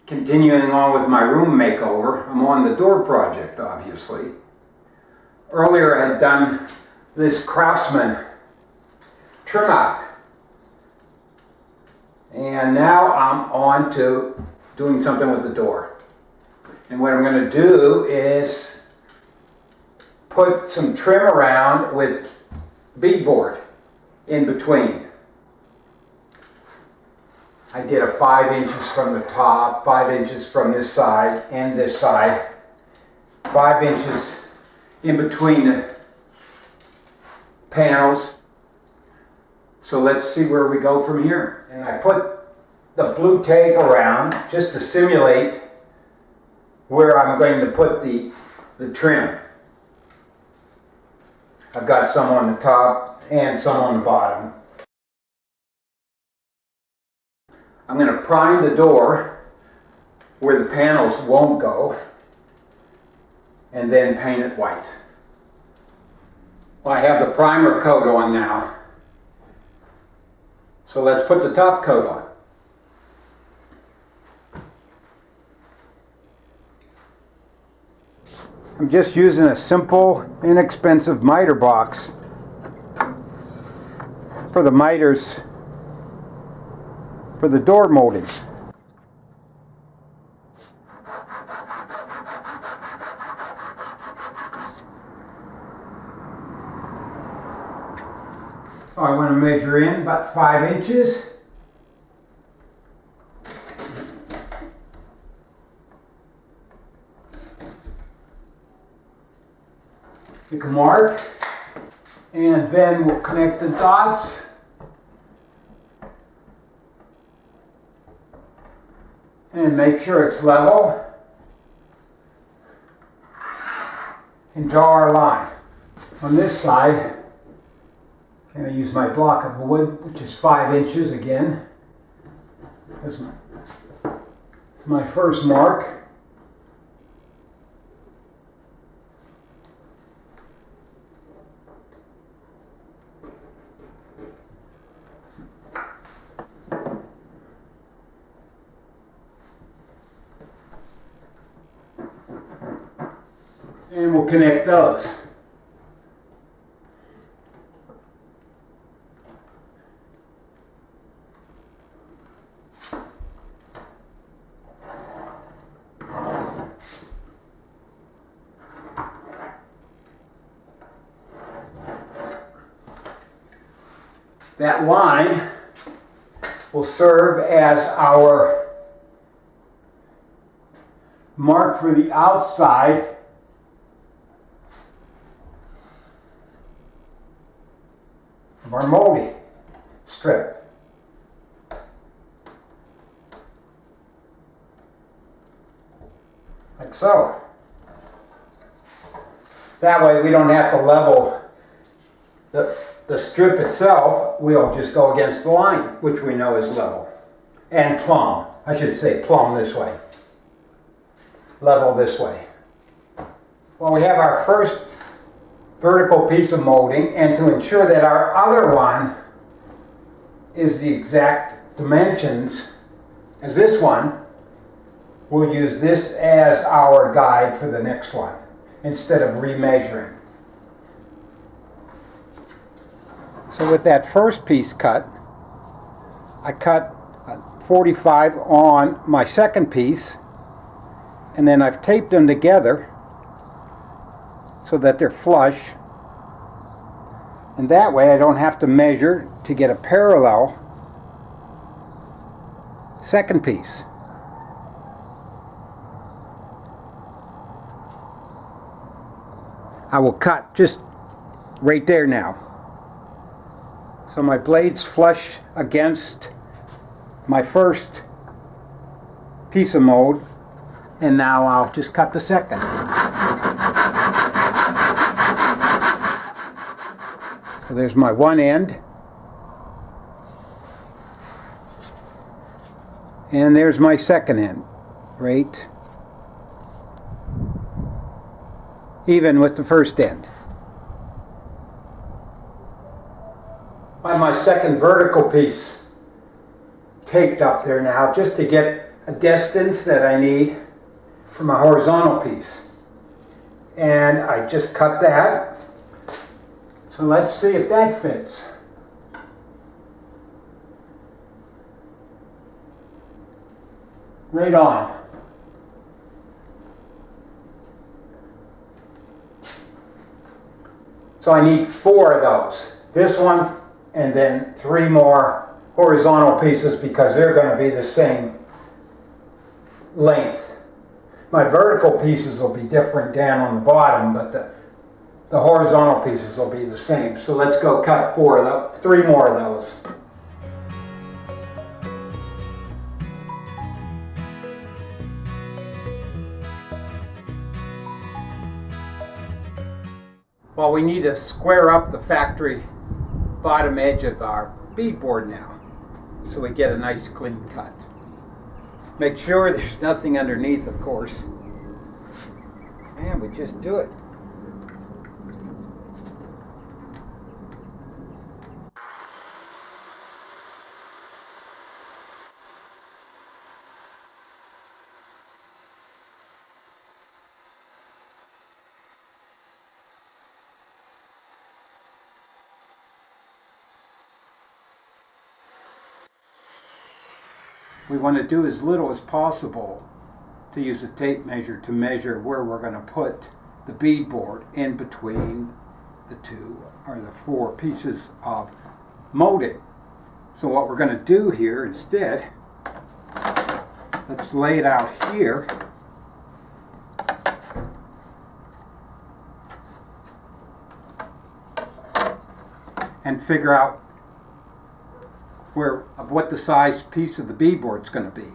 Continuing on with my room makeover, I'm on the door project, obviously. Earlier I had done this Craftsman trim out. And now I'm on to doing something with the door. And what I'm going to do is put some trim around with beadboard in between. I did a 5 inches from the top, 5 inches from this side and this side, 5 inches in between the panels. So let's see where we go from here. And I put the blue tape around just to simulate where I'm going to put the trim. I've got some on the top and some on the bottom. I'm going to prime the door where the panels won't go and then paint it white. Well, I have the primer coat on now. So let's put the top coat on. I'm just using a simple, inexpensive miter box for the miters for the door moldings. So I want to measure in about 5 inches. Make a mark, and then we'll connect the dots. And make sure it's level. And draw our line. On this side, I'm going to use my block of wood, which is 5 inches again. It's my first mark. And we'll connect those. That line will serve as our mark for the outside of our molding strip. Like so. That way we don't have to level the strip itself. We'll just go against the line, which we know is level. And plumb. I should say plumb this way. Level this way. Well, we have our first vertical piece of molding, and to ensure that our other one is the exact dimensions as this one, we'll use this as our guide for the next one instead of remeasuring. So with that first piece cut, I cut 45 on my second piece, and then I've taped them together so that they're flush, and that way I don't have to measure to get a parallel second piece. I will cut just right there now. So my blade's flush against my first piece of mold, and now I'll just cut the second. So there's my one end, and there's my second end, right even with the first end. I have my second vertical piece taped up there now just to get a distance that I need for my horizontal piece. And I just cut that. So let's see if that fits. Right on. So I need 4 of those. This one and then 3 more horizontal pieces because they're going to be the same length. My vertical pieces will be different down on the bottom, but the horizontal pieces will be the same. So let's go cut 3 more of those. Well, we need to square up the factory bottom edge of our beadboard now, so we get a nice clean cut. Make sure there's nothing underneath, of course, and we just do it. We want to do as little as possible to use a tape measure to measure where we're going to put the beadboard in between the 2 or the 4 pieces of molding. So what we're going to do here instead, let's lay it out here. And figure out what the size piece of the beadboard is going to be.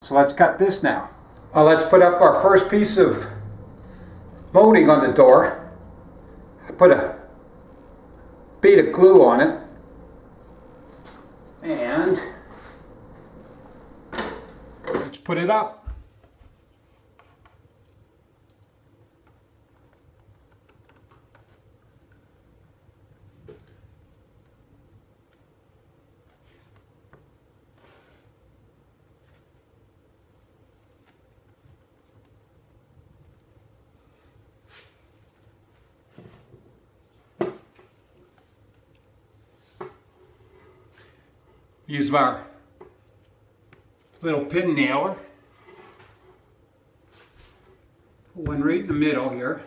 So let's cut this now. Well, let's put up our first piece of molding on the door. I put a bead of glue on it. And let's put it up. Use our little pin nailer. Put one right in the middle here.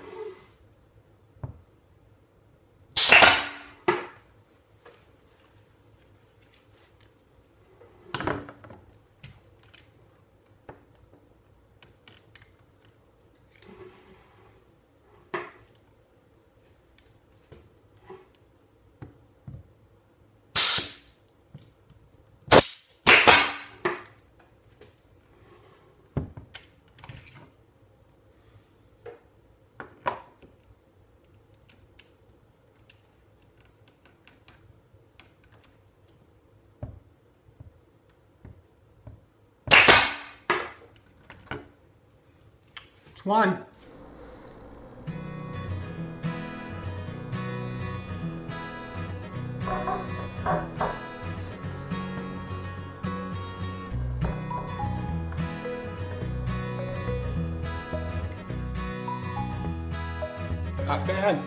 One. Not bad.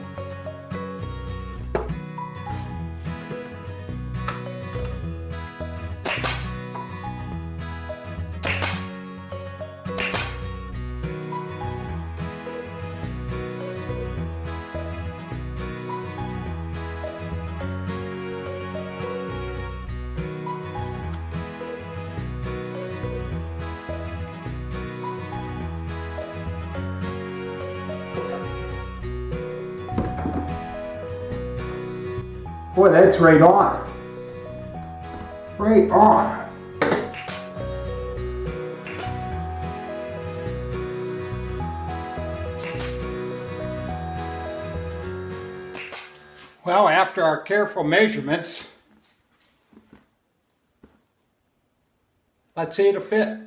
Boy, that's right on. Right on. Well, after our careful measurements, let's see it'll fit.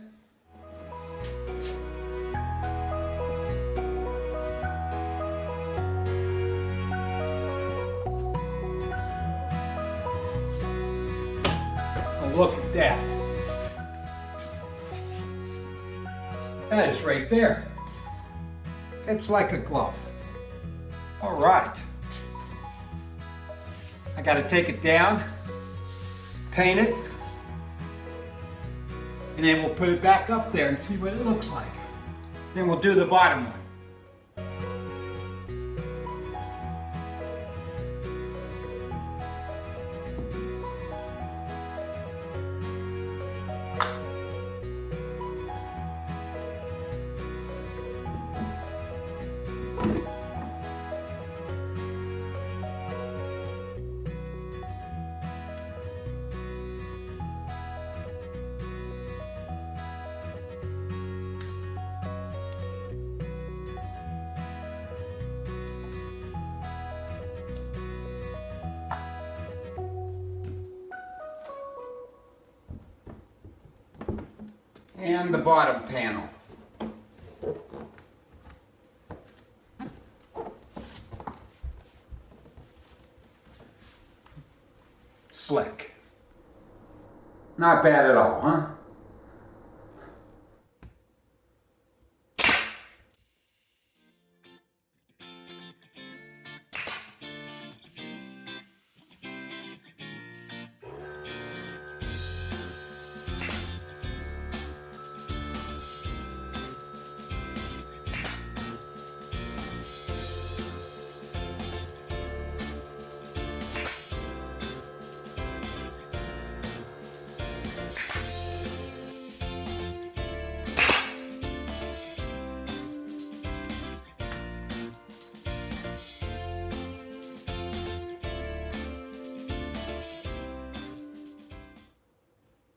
Oh, look at that. That is right there. It's like a glove. All right. I got to take it down, paint it, and then we'll put it back up there and see what it looks like. Then we'll do the bottom one. And the bottom panel. Slick. Not bad at all, huh?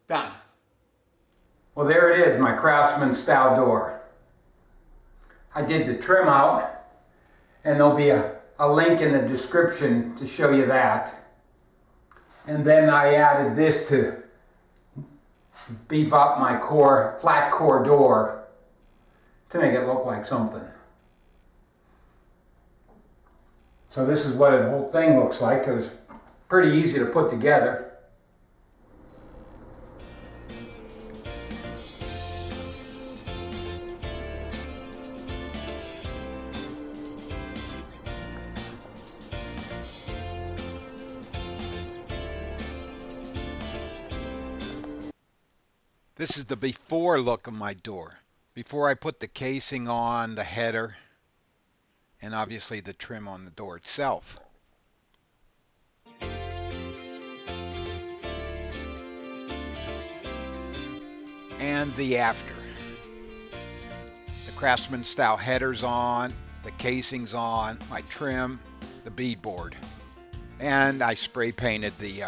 Done. Well, there it is, my Craftsman style door. I did the trim out, and there'll be a link in the description to show you that. And then I added this to beef up my flat core door to make it look like something. So this is what the whole thing looks like. It was pretty easy to put together. This is the before look of my door. Before I put the casing on, the header, and obviously the trim on the door itself. And the after. The Craftsman style header's on, the casing's on, my trim, the beadboard. And I spray painted the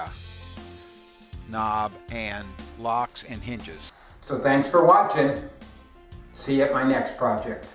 knob and locks and hinges. So thanks for watching. See you at my next project.